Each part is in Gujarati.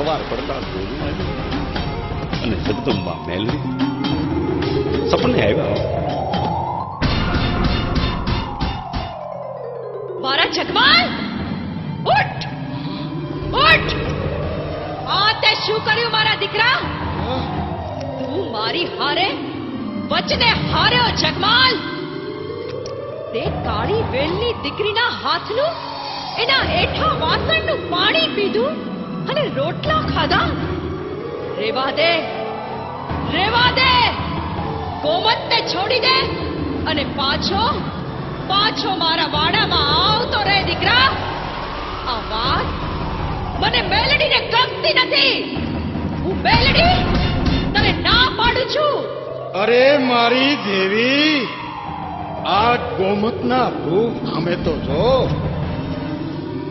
સવાર પડતા જોયું અને જગદંબા મેલડી સપને આવ્યા. મારા જગમાલ ઉઠ ઉઠ! આ તે શું કર્યું મારા દીકરા? તું મારી હારે વચને હાર્યો જગમાલ. તે કાળી વેલની દીકરીના હાથનું એના એઠા વાસણનું પાણી પીધું અને રોટલા ખાધા. રેવા દે, રેવા દે. ગોમતને છોડી દે અને પાછો મારા વાડામાં આવતો રહે દીકરા. આ વાત મને મેલડીને ગમતી નથી. હું મેલડી તને ના પાડું છું. અરે મારી દેવી, આ ગોમતના ભૂખ અમે તો જો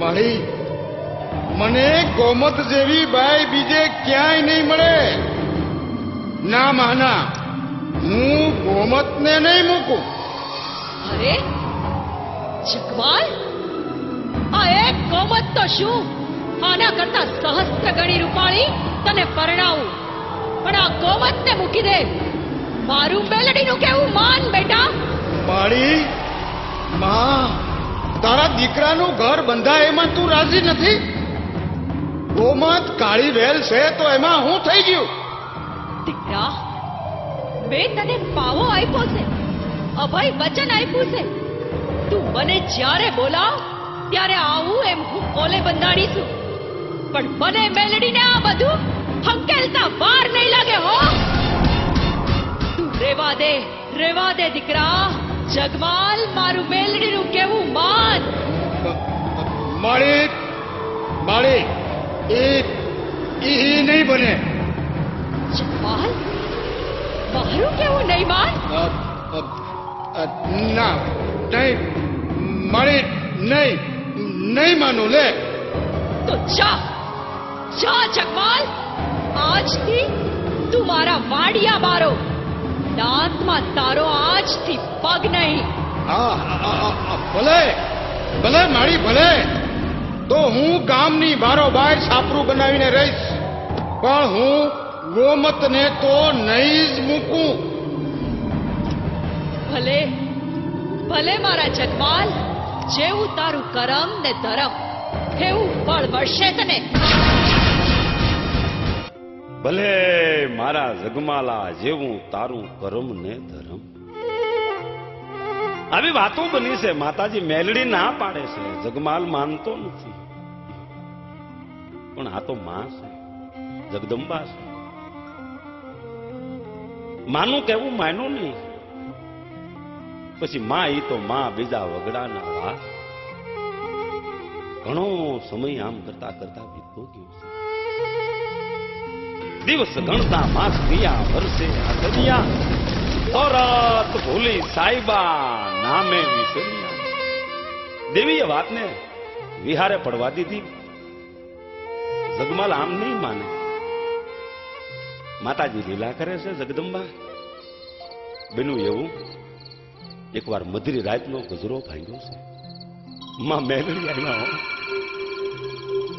મારી, મને ગોમત જેવી બાઈ બીજે ક્યાંય નહીં મળે. ના માના, હું ગોમતને નહીં મૂકું. અરે જગમાલ, આ એક ગોમત તો શું, આના કરતા સહસ્ત્ર ગણી રૂપાળી તને પરણાવું, પણ આ ગોમતને મૂકી દે. મારું મેલડીનું કેવું માન બેટા. મારી માં, તારા દીકરાનું ઘર બંધાય એમાં તું રાજી નથી? ગોમત કાળી વેલ છે તો એમાં હું થઈ ગયું? દીકરા, મેં તને પાવો આપ્યો છે, અભય વચન આપ્યું છે. તું મને જ્યારે બોલાવ ત્યારે આવું એમ હું કોલે બંધાડીશું, પણ મને મેલડીને આ બધું હંકેલતા વાર નહીં લાગે હો. તું રેવા દે દીકરા. જગમાલ, મારું મેલડીનું કેવું માન. માળી માળી, એ નહીં બને. જગમાલ, મારું કેવું નહીં માન? ના, નહીં માળી, નહીં માનું. લે તો જા જગમાલ. આજથી તું મારા વાડિયા મારો, દાંતમાં તારો આજથી પગ નહીં. ભલે ભલે માળી, ભલે. તો હું ગામની બારોબાર સાપરું બનાવીને રહીશ, પણ હું ગોમતને તો નહીં જ મૂકું. ભલે ભલે મારા જગમાલ, જેવું તારું કરમ ને ધરમ એવું ફળ મળશે તને. ભલે મારા જગમાલા, જેવું તારું કરમ ને ધરમ. આવી વાતો બની છે. માતાજી મેલડી ના પાડે છે, જગમાલ માનતો નથી. પણ આ તો માં છે, જગદંબા છે. માનું કેવું માનો નહીં. પછી માં ઈ તો માં, બીજા વગડાના વાત. ઘણો સમય આમ કરતા કરતા વીતતો ગયો છે. દિવસ ગણતા માસ ગયા, વર્ષે આ દરિયા. તરત ભૂલી સાઈબા નામે વિસર્યા. દેવીએ વાતને વિહારે પડવા દીધી. જગમાલ આમ નહીં માને. માતાજી લીલા કરે છે. જગદંબા બન્યું એવું, એકવાર મધરી રાતનો ગજરો ભાંગ્યો છે. માં મેલડી આવ્યા.